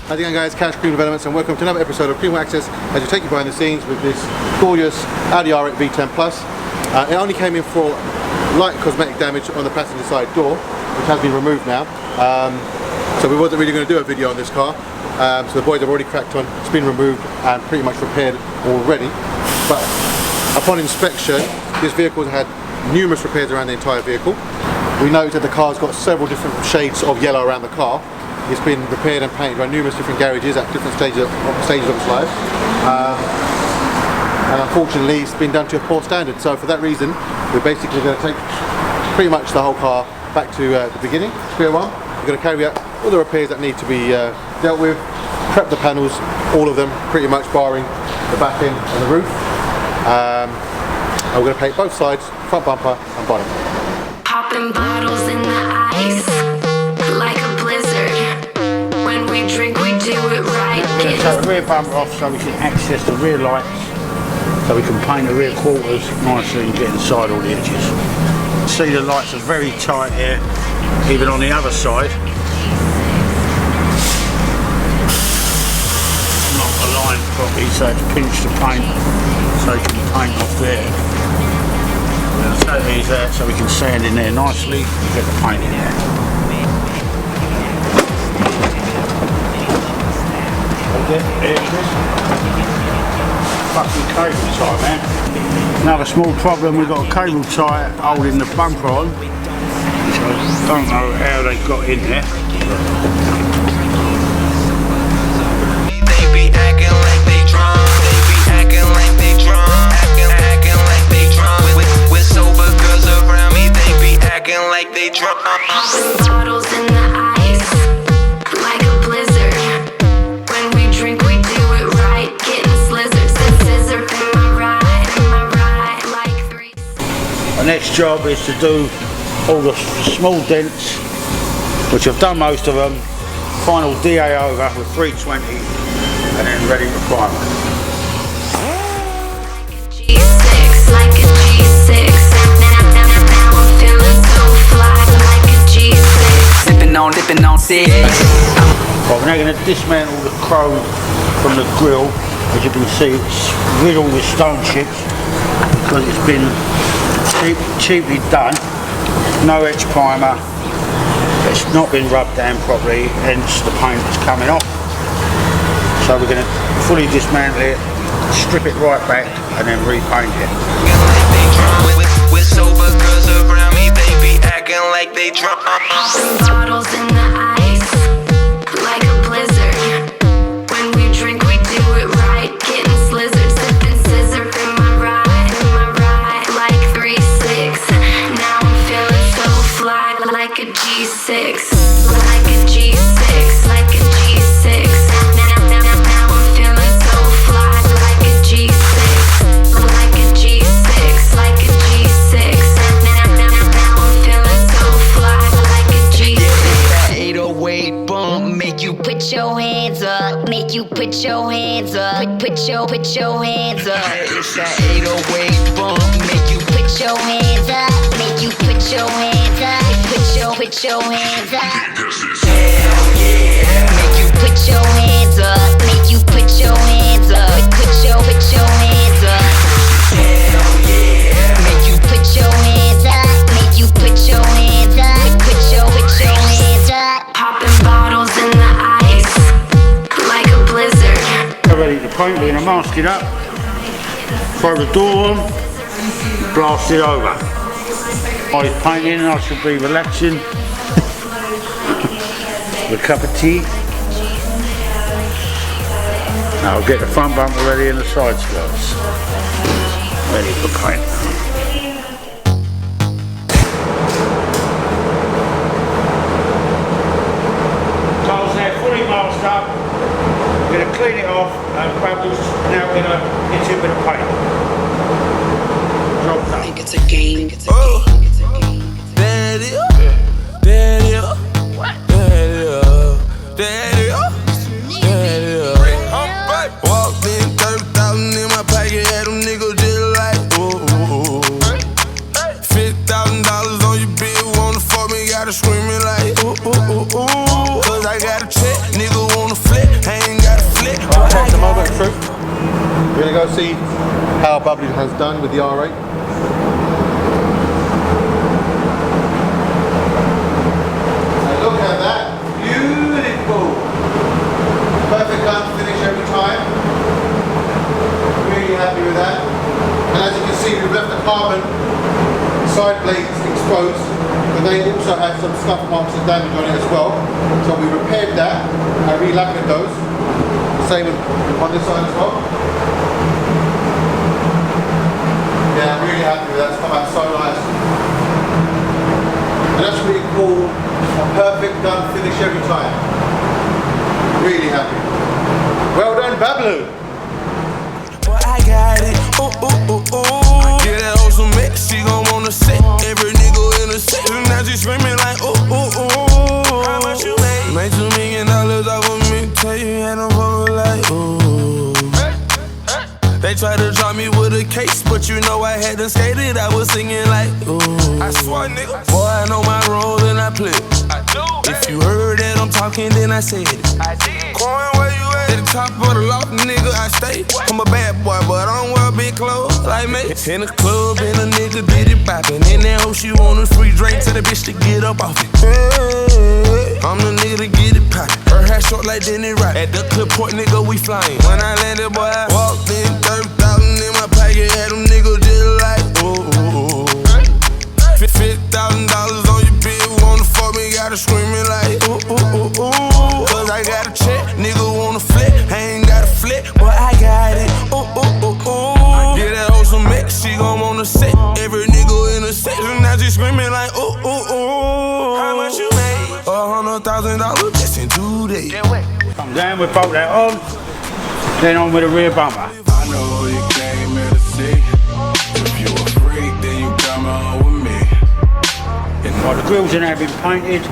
How's it going, guys? Kash, Kream Developments, and welcome to another episode of Paintwork Access as we take you behind the scenes with this gorgeous Audi R8 V10 Plus. It only came in for light cosmetic damage on the passenger side door, which has been removed now. So we wasn't really going to do a video on this car. So the boys have already cracked on. It's been removed and pretty much repaired already. But upon inspection, this vehicle has had numerous repairs around the entire vehicle. We noticed that the car's got several different shades of yellow around the car. It's been repaired and painted by numerous different garages at different stages of its life. And unfortunately it's been done to a poor standard. So for that reason, we're basically going to take pretty much the whole car back to the beginning, square one. We're going to carry out all the repairs that need to be dealt with, prep the panels, all of them, pretty much barring the back end and the roof. And we're going to paint both sides, front bumper and bottom. Popping bottles in the ice, like a blizzard. When we drink, we do it right. We're going to take the rear bumper off so we can access the rear lights, so we can paint the rear quarters nicely and get inside all the edges. See, the lights are very tight here, even on the other side. Not aligned properly, so it's pinched to paint, so you can paint off there. We're going to take these out so we can sand in there nicely and get the paint in there. Okay, fucking cable tie, man. Another small problem, we've got a cable tie holding the bumper on, which I don't know how they got in there. They be acting like they drunk, they be acting like they drunk, acting like they drunk. With sober girls around me, they be acting like they drunk. Popping bottles in the ice, like a blizzard. When we drink, we do it right. Getting slizzard, scissor in my ride, like three. The next job is to do all the small dents, which I've done most of them. Final DA over with 320 and then ready for primer. G6, like a G6. Now I'm feeling so fly, like a G6. Sipping on sick. Right, we're now going to dismantle the chrome from the grille. As you can see, it's riddled with stone chips because it's been cheaply done. No etch primer. It's not been rubbed down properly, hence the paint is coming off. So we're going to fully dismantle it, strip it right back, and then repaint it. With sober girls around me, they be acting like they drunk. Popping bottles in the ice, like a blizzard. When we drink, we do it right. Getting slizzard, sipping scissor in my ride, like 3-6. Now I'm feeling so fly, like a G6, like a G6, like a G6. Now I'm feeling so fly, like a G6, like a G6, like a G6. Now I'm feeling so fly, like a G6. That 808 bump make you Put your hands up, make you put your hands up, put your hands up. It's that 808 bump make you Put your hands up, make you put your hands up, put your hands up. hell yeah. Make you put your hands up, make you put your hands up, put your hands up. Hell yeah. Make you put your hands up, make you put your hands up, put your hands up. Popping bottles in the ice, like a blizzard. We're ready to paint. We're going to mask it up, throw the door on, blast it over. While he's painting, I should be relaxing with a cup of tea. Now I'll get the front bumper ready and the side skirts ready for paint. Car's now fully masked up. We're going to clean it off and Bubbles now going to hit it with a paint. Job done. It's a game. Oh, daddy, daddy, daddy, walked in 30,000 in my pocket, had them niggas just like ooh. $50,000 on your bill, wanna fuck me, gotta screaming like ooh. Cause I got a check, nigga wanna flip. see how bubbly it has done with the R8. And look at that, beautiful. Perfect gun finish every time. Really happy with that. And as you can see, we've left the carbon side blades exposed, but they also had some scuff marks and damage on it as well. So we repaired that and re-lacquered those. Same on this side as well. Yeah, I'm really happy with that. It's come out so nice. And that's really cool. A perfect gun finish every time. Really happy. Well done, Bablu. Boy, I got it. Ooh, ooh, ooh, ooh. Get that hoe some mix, she gon' wanna sit. Every nigga in the set, now she screaming like ooh, ooh, ooh. How much you made? Made $2 million off of me. Tell you, and I'm fucking like ooh. They tried to drop me with a case, but you know I had to skate it. I was singing like ooh. I swear, nigga. Boy, I know my role and I play. I do. If you heard that I'm talking, then I said it. I did. Coin, where you at? At the top of the loft, nigga, I stay. I'm a bad boy, but I don't wear big clothes like me. In the club, and a nigga did it poppin'. In that hoe, she want a free drink, tell the bitch to get up off it. Hey, I'm the nigga to get it poppin'. Her hair short like Denny Rock. At the clip port, nigga, we flyin'. When I landed, boy, I walked in, 30,000 in my pocket, had them niggas just like ooh, ooh, ooh. $50,000 on your bill, wanna fuck me, gotta screamin' like ooh, ooh, ooh, ooh. Cause I got a check, nigga wanna flip, I ain't got a flip, boy, I got it, ooh, ooh, ooh, ooh. Get that hoe some mix, she gon' wanna sit. Every nigga in the section, now she screamin' like ooh, ooh, ooh. How much you made? $100,000 just in 2 days. Come down, we bolt that on, then on with the rear bumper. I know you came here to see. If you a freak, then you come on with me. Right, the grills are now been painted,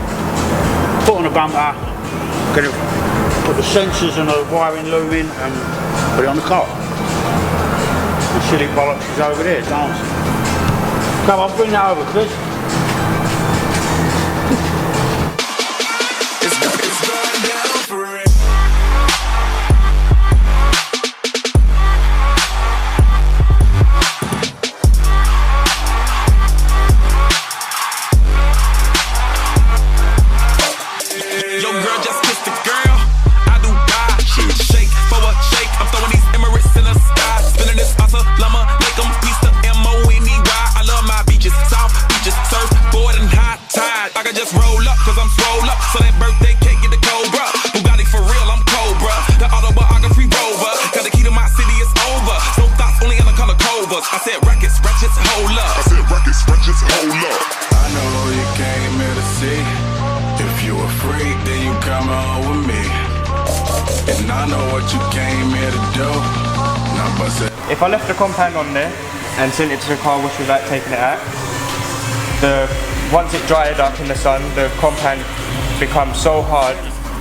put on the bumper, gonna put the sensors and the wiring loom in and put it on the car. The silly bollocks is over there dancing. Come on, bring that over, Chris. It's going down for it. I said rackets, ratchets, hold up. I said rackets, ratchets, hold up. I know you came here to see. If you a freak, then you come on with me. And I know what you came here to do. Now bust it. If I left the compound on there and sent it to the car wash without taking it out, once it dried up in the sun, the compound becomes so hard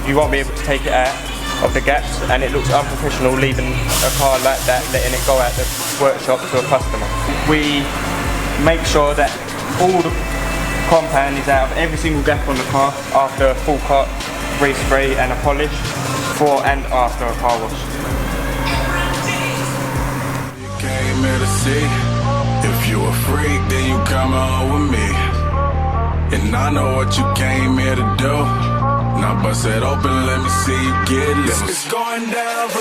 you won't be able to take it out of the gaps, and it looks unprofessional leaving a car like that, letting it go out the workshop to a customer. We make sure that all the compound is out of every single gap on the car after a full car respray and a polish, before and after a car wash. You came here to see. If you a freak, then you come on with me. And I know what you came here to do. Now bust it open, let me see you get loose. It's going down for